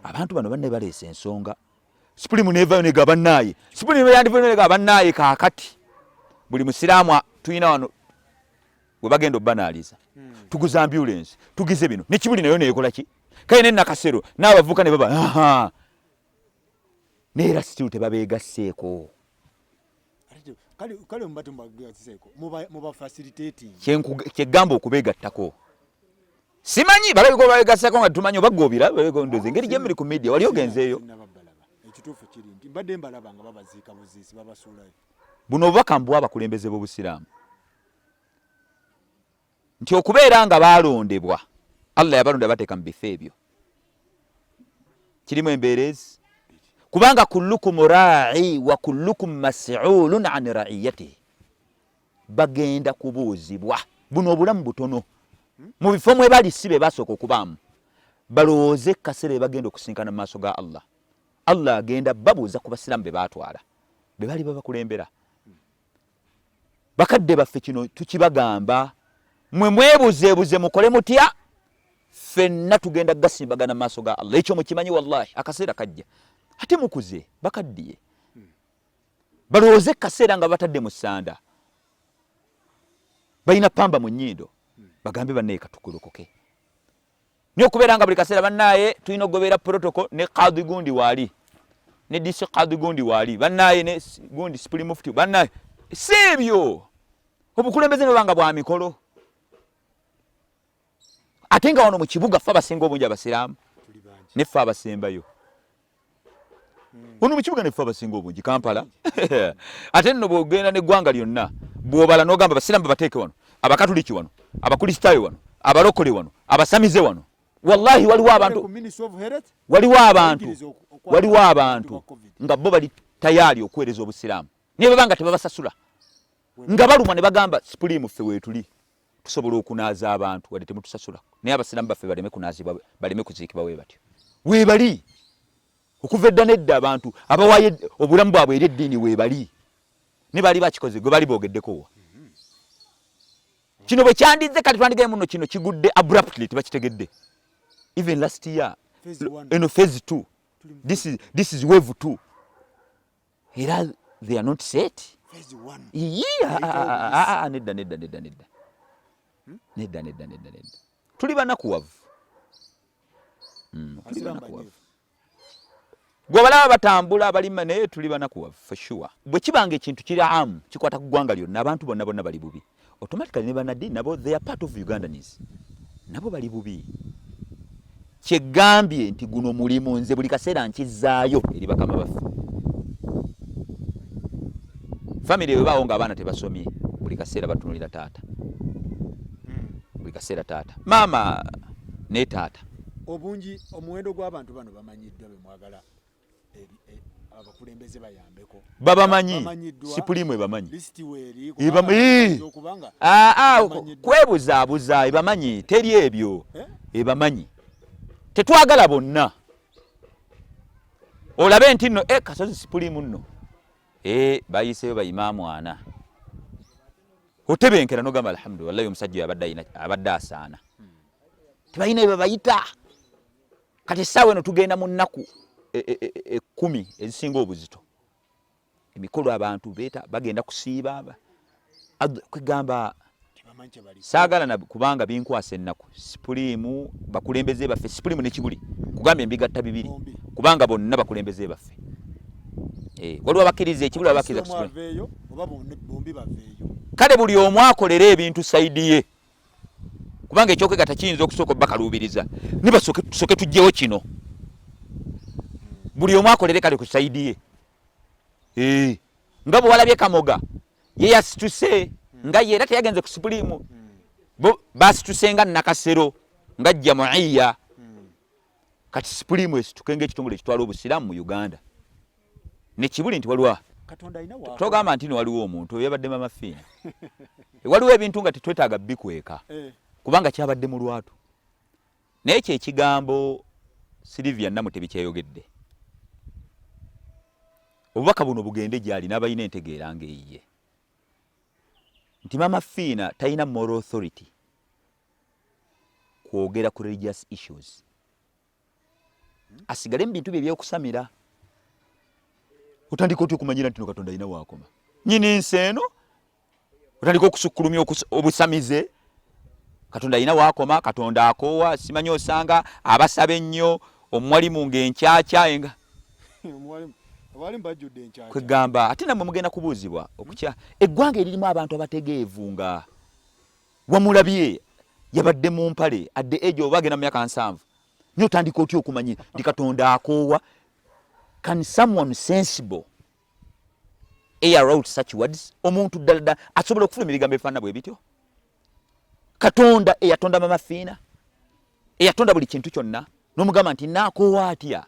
abantu bano bannaye baleese ensonga sipulimu nevayo negaba bannaye sipulimu yandivayo negaba bannaye kaakati buli musiraamu tuyina wano we bagenda obbanaaliza tuguza ambulance tugize bino nekibuli nayo neekola ki kale ne nakasero n'abavuka ne baba neera still tebabeegasseeko kale mbate mbagasseeko muba facilitating kyegamba okubeegattako simanyi balabiko babeegasseeko nga tumanyi obagoobira ndoze engeri gyemuli ku media wali ogenzeeyo ekituufu kiri nti mbadde mbalaba nga babaziika buziisi babasuulayo buno obubaka mbwa abakulembeze b'Obusiraamu nti okubeera nga baalondebwa Allah yabalonda bateeka mu bifo ebyo kirimu embeerezi kubanga kullukum raa'i wa kullukum mas'ulun an ra'iyatihi bagenda kubuuzibwa buno obulamu butono mu bifo mwe bali sibe basooka okubaamu balowooze kaseera bagenda okusinkana mu maaso ga Allah agenda babuuza ku Basiraamu be baatwala be bali babakulembera bakadde baffe kino tukibagamba mwe mwebuzeebuze mukole mutya ffenna tugenda gasimbagana mu maaso ga Allah ekyo mukimanyi wallahi akaseera kajja ate mukuze bakaddiye balowooze kaseera nga batadde mu ssanda balina pamba mu nnyindo bagambe bannaye katukulukoke niyo okubeera nga buli kaseera bannaye tulina okugoberera protocol ne kadhi gundi waali ne disi kadhi gundi waali bannaye ne gundi sipuli mufti bannaye si ebyo obukulembeze ne banga bwa mikolo ate nga wano mu kibuga ffe abasinga obungi Abasiraamu ne ffe abasembayo wano mu kibuga ne ffe abasinga obungi Kampala ate nno bw'ogenda n'eggwanga lyonna bw'obala n'ogamba Abasiraamu bateeke wano Abakatuliki wano Abakristaayo wano Abalokole wano Abasamize wano wallahi waliwo abantu nga bo bali tayali okuweereza Obusiraamu naye babanga tebabasasula nga balumwa ne bagamba sipulimu ffe weetuli tusobola okunaaza abantu wadde temutusasula naye Abasiraamu baffe baleme kunaazibwa baleme kuziikibwa we batyo weebali okuva edda nedda abantu abawaayo obulamu bwabwe eri eddiini weebali ne bali bakikoze gwe bali boogeddeko kino bwe kyandize kati twandigaye muno kino kigudde abruptly tebakitegedde even last year eno phase 2 this is wave 2 era they are not set phase 1 nedda tuli banakuwavu gwe balaba batambula balima naye tuli banakuwavu for sure bwe kibanga ekintu kiri amu kikwata ku ggwanga lyonna abantu bonna bali bubi automatically ne banadini nabo they are part of Ugandans nabo bali bubi kyegambye nti guno mulimu nze buli kaseera nkizaayo eri bakama baffe family webaawo nga abaana tebasomye buli kaseera batunulira taata buli kaseera taata maama ne taata obungi omuwendo gw'abantu bano bamanyiddwa be mwagala abakulembeze bayambeko babamanyi sipulimu ebamanyi listi weeri okubanga kwebuzaabuza ebamanyi teri ebyo ebamanyi tetwagala bonna olabe nti nno kasozi sipulimu nno bayiseyo bayimaamu 4 otebenkera nogamba alhamdulillah wallahi omusajja abadde asaana tebalina ebyo bayita kati essaawa eno tugenda mu nnaku 10 ezisinga obuzito emikolo abantu bagenda kusiiba kwegamba saagala kubanga binkwasa ennaku Supreme bakulembeze baffe Supreme ne Kibuli kugambye embigatta bibiri kubanga bonna bakulembeze baffe waliwo abakkiriza Ekibuli abakkiriza Supreme kale buli omu akolera ebintu saidi ye kubanga ekyokwegata kiyinza okusooka bakaluubiriza nibasoke tujjewo kino buli omu akolere kale ku saidi ye nga bwe walabye Kamoga ye yasituse nga ye era teyagenze ku Supreme bo basituse nga Nakasero nga Jamuiya kati Supreme esituke ng'ekitongole ekitwala obusiraamu mu Uganda ne Kibuli nti waliwo togamba nti waliwo omuntu yabadde Mamafiina waliwo ebintu nga tetwetaaga bikweka kubanga kyabadde mu lwatu naye ekyo ekigambo Sylvia Namu tebikyayogedde obubaka buno bugende gyali n'abalina entegeera ng'eyiye nti Mamafiina talina moral authority kwogera ku religious issues asigale mu bintu bye by'okusamira otandika otya okumanyira nti no Katonda alina waakoma nyini nsi eno otandika okusukkulumya obusamize Katonda alina waakoma Katonda akoowa simanyi osanga abasaba ennyo omuwalimu ng'enkyakya enga kwegamba ate nammwe mugenda kubuuzibwa okukya eggwanga eririmu abantu abategeevu nga wamulabye yabadde mu mpale adde ejo oba agenda mu myaka 7 nyo otandika otya okumanyi nti Katonda akoowa. Can someone sensible air out such words? Omuntu ddala asobola okufulumya ebigambo ebifaanana bwe bityo? Katonda eyatonda Mamafiina eyatonda buli kintu kyonna n'omugamba nti naakoowa atya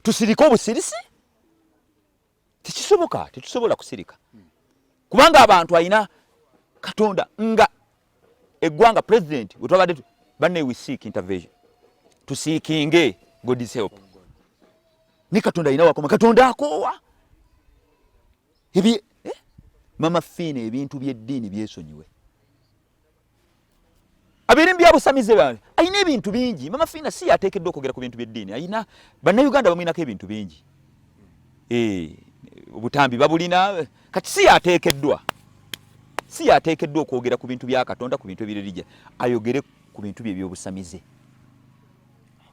tusirika obusirisi? Tekisoboka, tetusobola kusirika kubanga abantu alina Katonda nga eggwanga president wetwabadde banne we seek intervention tusiikinge God's help ni Katonda alina wakoma Katonda akoowa ebi Mamafiina ebintu by'eddiini byesonyiwe abiri byabusamize bane ayina ebintu bingi Mamafiina si yateekeddwa okwogera ku bintu by'eddiini ayina bannayuganda bamwinako ebintu bingi obutambi babulina kati si yateekeddwa okwogera ku bintu bya Katonda ku bintu ebirelijja ayogere ku bintu bye by'obusamize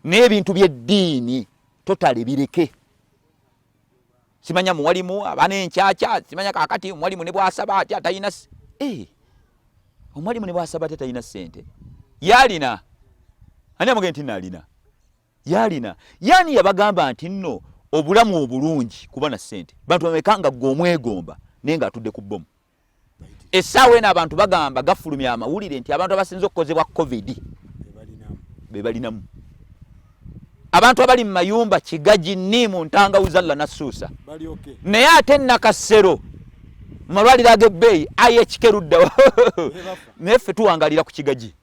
n'ebintu by'eddiini totale bireke simanya muwalimu abana enkyakya simanya kakati omuwalimu ne bwasaba atya talina omuwalimu ne bwasaba atya talina ssente yalina ani amugenda nti naalina yalina yani yabagamba nti nno obulamu obulungi kuba na ssente bantu bamekanga gwe omwegomba naye nga atudde ku bbomu essaawa eno abantu bagamba gafulumya amawulire nti abantu abasinze okukozebwa covid be balinamu abantu abali mu mayumba Kigaji Nimu Ntangawuza la Nasuusa naye ate Nakasero malwaliro ag'ebbeeyi ayekikeruddwa naye ffe tuwangalira ku Kigaji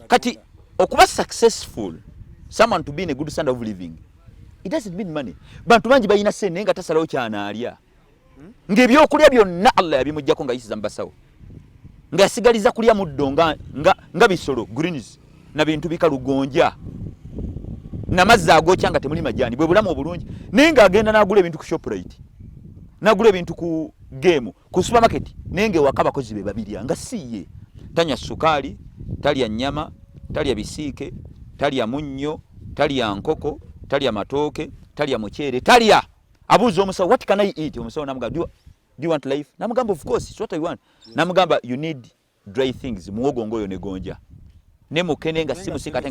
kati okuba successful someone to be in a good standard of living it doesn't mean money bantu bangi balina ssente naye nga tasalawo kyanaalya ng'ebyokulya byonna Allah yabimuggyako nga yisiza mu basawo nga yasigaliza kulya muddo nga bisolo greens na bintu bikalugonja namazzi agokya nga temuli majani bwe bulamu obulungi naye ng'agenda n'agula ebintu ku Shoprite n'agula ebintu ku game ku supermarket naye ng'ewaka abakozi be babirya nga siye tanya sukaali talya nnyama talya bisiike talya munnyo talya nkoko talya matooke talya muceere talya abuuza omusawo what can I eat omusawo namugamba do you want life namugamba of course it's what I want namugamba you need dry things muwogo ngoyo ne gonja ne mukene nga simusika ate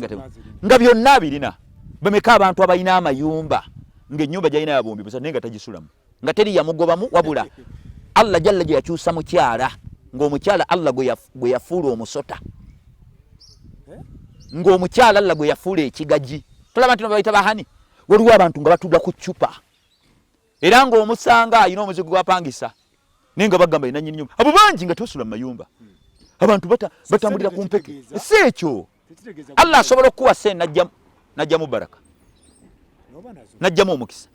nga byonna birina bameka abantu abalina amayumba ng'ennyumba gyalina yabombi busa naye nga tagisulamu nga teri yamugobamu wabula Allah jalla gye yakyusa mukyala ng'omukyala Allah gwe yafuula omusota ng'omukyala Allah gwe yafuula ekigaji tolaba nti babayita bahani waliwo abantu nga batudda ku ccupa era ng'omusanga alina omuzigo gwapangisa naye nga bagamba ina nnyini nyumba abo bangi nga tebasula mu mayumba abantu batambulira ku mpeke si ekyo Allah asobola okukuwa ssente najjamu baraka najjamu omukisa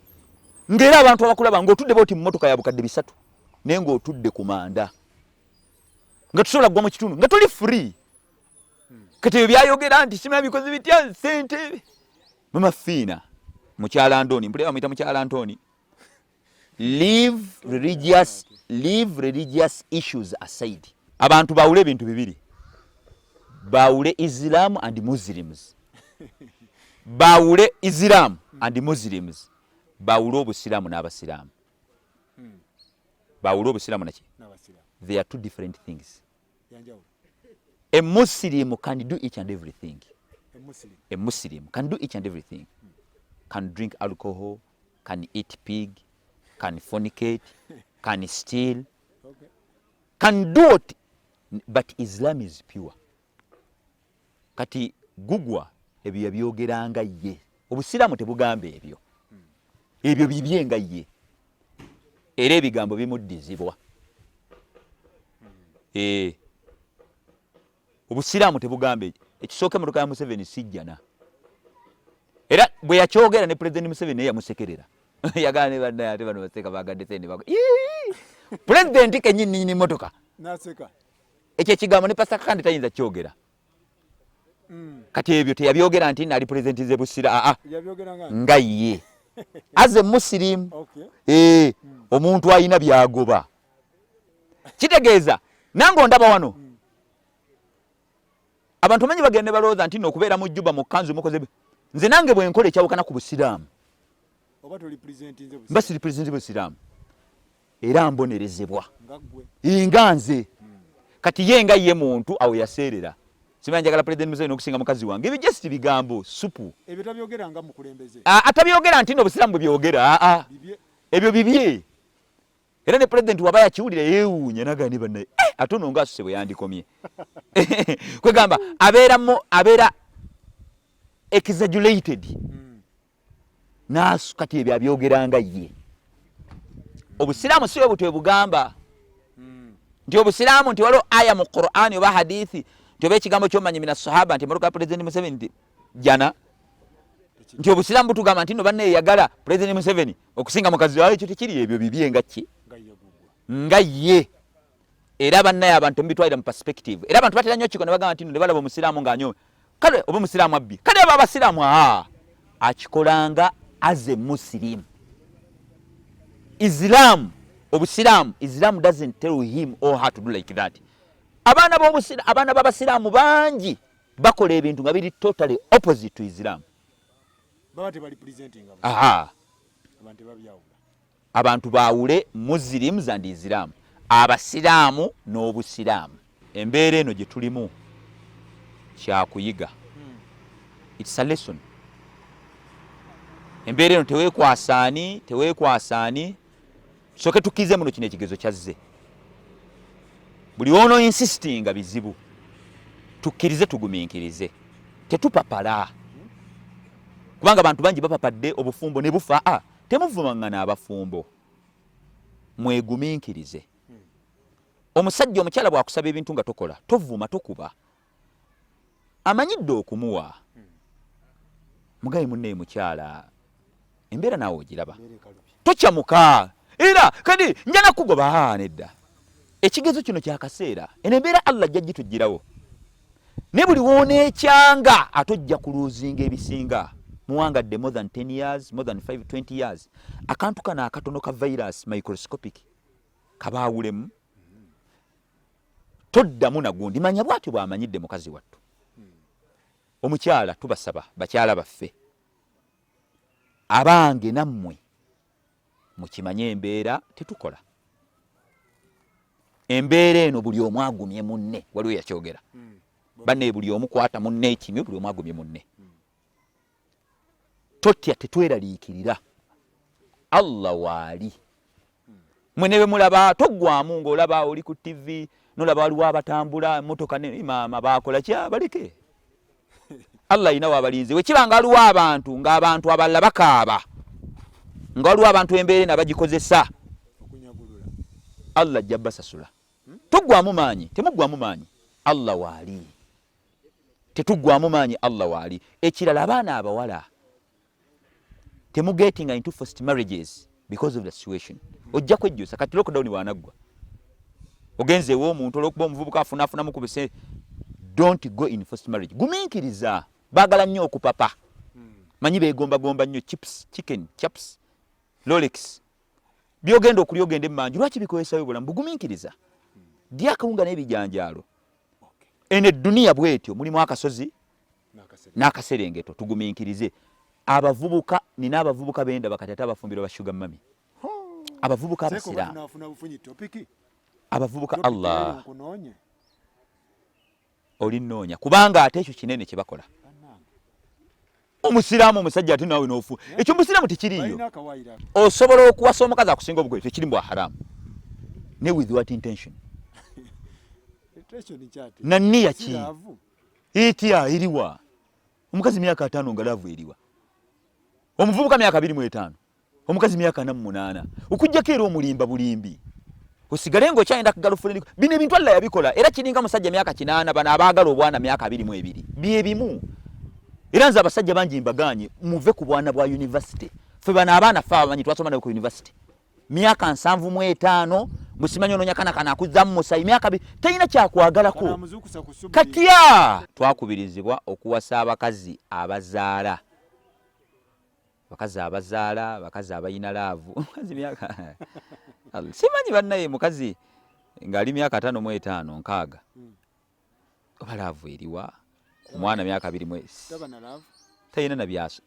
ng'era abantu abakulaba ng'otudde booti mu mmotoka ya bukadde 3 naye ng'otudde ku manda nga tusobola kugwa mu kitundu nga tuli free kati ebyo byayogera nti simanya bikozi bitya ssente Mamafiina mukyala Antoni mpulira bamuyita mukyala Antoni leave religious issues aside. Abantu bawule ebintu bibiri, bawule Islam and Muslims. Bawule Islam and Muslims. Bawule obusiramu n'abasiramu. Bawule obusiramu naki? They are two different things. A Muslim can do each and everything. A Muslim can do each and everything. Can drink alcohol, can eat pig, can fornicate, can steal, can do it. But Islam is pure. Kati gugwa ebyo yabyogeranga ye. Obusiramu tebugamba ebyo. Ebyo bibyenga ye. Era ebigambo bimuddizibwa. Obusiramu tebugamba ekisooka emmotoka ya Museveni sijjana. Era bwe yakyogera ne President Museveni yamusekerera. Yagala ne bannaye ate bano baseka bagadde sente bago. President kenyini motoka. Naseka. Ekyo ekigambo ne Pastor Kandi tayinza kyogera. Kati ebyo teyabyogera nti nali president ze busira. Yabyogera nga ye. As a Muslim. Omuntu ayina byagoba. Kitegeeza nango ndaba wano. Abantu manyi bagende balooza nti n'okubeera mu Juba mu kanzu mukoze nze nange bwe nkola ekyawukana ku busiraamu. Oba to represent nze busiraamu. Basi represent busiraamu. Era mbonerezebwa. Nga nze. Kati ye nga ye muntu awo yaseerera. Simanyi njagala President Museveni okusinga mukazi wange. Ebyo just bigambo supu. Ebyo tabyogera nga mukulembeze. Atabyogera nti n'obusiraamu bwe byogera. Ebyo bibye. Era ne President waba yakiwulira yeewuunya nagani bannaye. Atono nga asuse bwe yandikomye. Kwegamba abeera exaggerated. Nasu kati ebyo abyogeranga ye. Obusiraamu si bwe bugamba. Nti obusiraamu nti waliwo aya mu Qur'ani oba hadithi nti oba ekigambo ky'omanyi mina sahaba nti emmotoka President Museveni nti jana. Nti obusiraamu butugamba nti no banne yagala President Museveni okusinga mukazi wawe ekyo tekiri ebyo bibye nga ki? Nga ye. Era bannaye abantu mbitwalira mu perspective. Era abantu batera nnyo kiko ne bagamba nti ne balaba omusiraamu ng'anyo. Kale oba omusiraamu abbi. Kale aba abasiraamu akikolanga as a Muslim. Islam doesn't tell him or her to do like that. Abaana b'abasiraamu bangi bakola ebintu nga biri totally opposite to Islam. Babate bali presenting abantu bawule Muslims and Islam. Abasiraamu n'obusiraamu. Embeera eno gye tulimu kyakuyiga. It's a lesson. Embeera eno teweekwasaani. Soke tukize muno kino ekigezo kyazze. Buli ono insistinga bizibu. Tukkirize tugumiikirize. Tetupapala. Kubanga abantu bangi bapapadde obufumbo ne bufa. Temuvumangana abafumbo. Mwegumiikirize. Omusajja omukyala bw'akusaba ebintu nga tokola, tovuma tokuba. Amanyidde okumuwa. Mugabe munne mukyala. Embeera naawe ogiraba. Tokyamuka. Era kadi njana kugoba nedda. Ekigezo kino kya kaseera. Embeera Allah jjajji tujjirawo. Ne buli wooneekyanga atojja kuluuzinga ebisinga. Muwangadde more than 10 years, more than 20 years. Akantu kana akatono ka virus microscopic kabaawulemu. Toddamu nagundi manya bwatyo bw'amanyidde mukazi wattu. Omukyala tubasaba bakyala baffe. Abange nammwe mukimanye embeera tetukola. Embeera eno buli omu agumye munne waliwo yakyogera. Banne buli omu kwata munne ekimyo buli omu agumye munne. Totya tetweraliikirira. Allah waali. Mwene bwe mulaba toggwamu ng'olaba oli ku TV nolaba waliwo abatambula emmotoka ne maama baakola kya baleke. Allah ayina wabalinze. Wekiba nga waliwo abantu ng'abantu abalala bakaaba. Nga waliwo abantu embeera eno abagikozesa. Allah ajja basasula. Tuggwamu maanyi, temuggwamu maanyi. Allah waali. Tetuggwamu maanyi Allah waali. Ekirala abaana abawala. Getting into forced marriages because of the situation. Ojja kwejjusa kati lockdown bwanaggwa. Ogenze wo omuntu olwokuba omuvubuka afuna mukubise. Don't go in forced marriage. Gumiikiriza. Baagala nnyo okupapa. Manyi beegomba nnyo chips, chicken, chaps, Rolex. byogenda okulya ogende mmanju lwaki bikoyesayo bulamu bugumiikiriza dya akawunga n'ebijanjaalo eno eduniya bwetyo mulimu akasozi n'akaserengeto tugumiikirize abavubuka nina abavubuka benda bakati ate abafumbiro ba sugar mami abavubuka abasiraamu abavubuka Allah olinoonya kubanga ate ekyo kinene kye bakola omusiraamu omusajja ate naawe n'ofu ekyo musiraamu tekiriyo osobola okuwasa omukazi akusinga obugole tekiri bwa haramu ne with what intention na nniya ki etya eriwa omukazi myaka 5 nga laavu eriwa omuvubuka myaka 25 omukazi myaka 48 okujjako era omulimba bulimbi osigale ng'okyayenda ku girlfriend bino ebintu Allah yabikola era kiringa musajja myaka 8 bano abaagala obwana myaka 22 bye bimu era nze abasajja bangi mbaganye muve ku bwana bwa university fe bano abaana fe abamanyi twasoma nayo ku university myaka 75 musimanyi ono nyakana kana akuzzamu musayi myaka talina kyakwagalako katya twakubirizibwa okuwasa abakazi abazaala bakazi abayina laavu mukazi myaka simanyi bannaye mukazi ngali myaka 55 nkaaga oba laavu eriwa omwana myaka 2 talina na byaso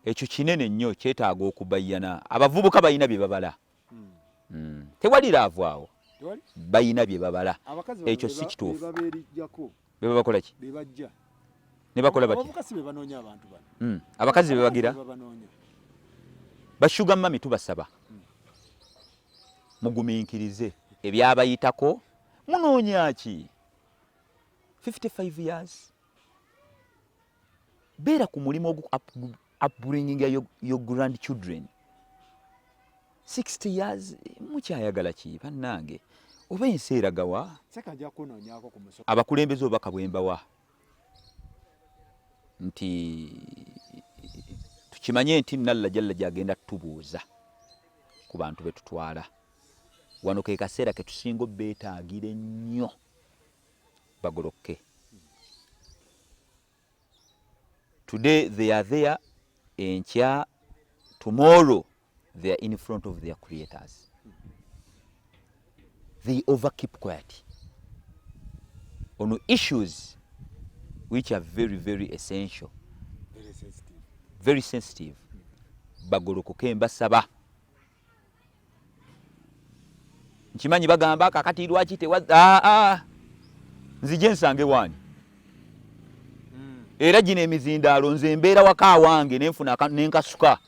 ekyo kinene nnyo kyetaaga okubayana abavubuka bayina bye babala tewali laavu awo bayina bye babala ekyo si kituufu be bakola ki ne bakola bati abakazi be bagira bashuga mami tubasaba mugumiikirize ebyabayitako munoonya ki 55 years beera ku mulimu upbringing your grandchildren 60 years mukyayagala ki bannange oba ensi eragawa abakulembeze obubaka bwembawa nti tukimanye nti nalla jalla gyagenda tubuuza ku bantu betutwala wano ke kaseera ke tusinga beetaagire nnyo bagolokke. Today they are there, enkya tomorrow they are in front of their creators. They keep quiet on issues which are very, very essential, very sensitive. Bagolokoke mbasaba. Nkimanyi bagamba kakati lwaki tewa nzije nsange wani. Era gino emizindaalo nze mbeera waka wange nenfuna nenkasuka.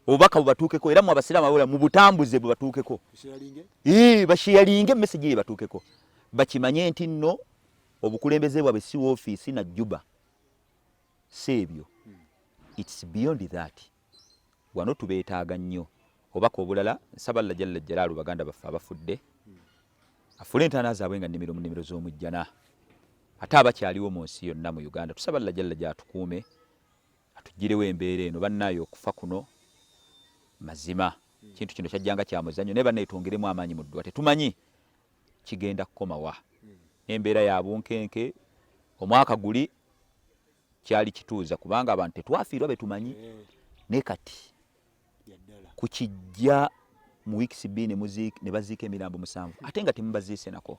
Obaka bubatuukeko era mu Abasiramu abola mu butambuze bubatuukeko. Bashiyalinge message ye batuukeko. Bakimanye nti nno obukulembeze bwabwe si office na Juba. Sebyo. It's beyond that. Wano tubeetaaga nnyo. Obaka obulala Saballa Jalla Jalaalu baganda bafa abafudde. Afule entaana zaabwe nga nnimiro z'omujjana. Ate abakyaliwo mu nsi yonna mu Uganda Saballa Jalla gyatukuume atugirewo embeera eno bannaayo okufa kuno mazima. Kintu kino kyajjanga kya muzannyo naye banneetongeremu amaanyi mu ddwa tetumanyi kigenda kukomawa. Embeera ya bunkenke omwaka guli kyali kituuza kubanga abantu tetwafiirwa betumanyi ne kati kukijja mu weeks bbiri ne baziika emirambo 7 ate nga temubaziise nako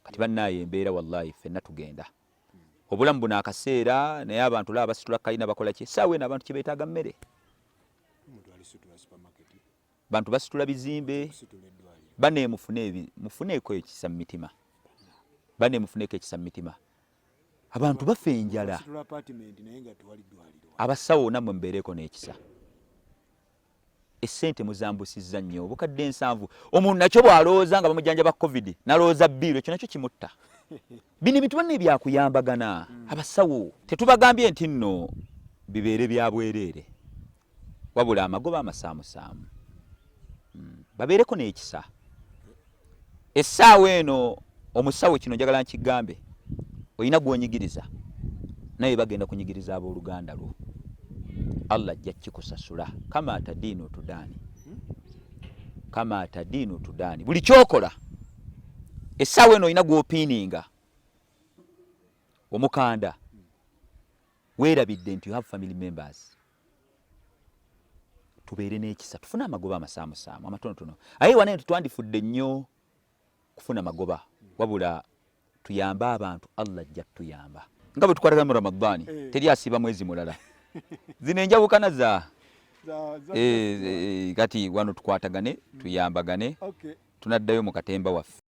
kati bannaayo embeera wallahi ffenna tugenda obulamu buno akaseera naye abantu laba basitula kalina bakola ki essaawa eno abantu kibeetaaga mmere bantu basitula bizimbe bane mufuneeko ekisa mu mitima bane mufuneeko ekisa mu mitima abantu bafe enjala abasawo namwe mbeereko n'ekisa essente muzambusizza nnyo obukadde 7 omuntu nakyo bw'alowooza nga bamujjanja ba covid nalowooza bbiiro ekyo nakyo kimutta bino ebintu banne byakuyambagana abasawo tetubagambye nti nno bibeere bya bwereere wabula amagoba amasaamusaamu babeereko n'ekisa essaawa eno omusawo kino njagala nkigambe olina gw'onyigiriza naye bagenda kunyigiriza abooluganda lwo Allah ajja kikusasula kama atadini tudani kama atadini tudani buli kyokola essaawa eno olina gw'opiininga omukanda weerabidde nti you have family members tubeere n'ekisa tufune amagoba amasaamusaamu amatonotono aye wane twandifudde nnyo kufuna magoba wabula tuyambe abantu Allah ajja tuyamba nga bwe tukwatagana mu Ramadani teri asiba mwezi mulala zino enjawukana za kati wano tukwatagane tuyambagane tunaddayo mu katemba waffe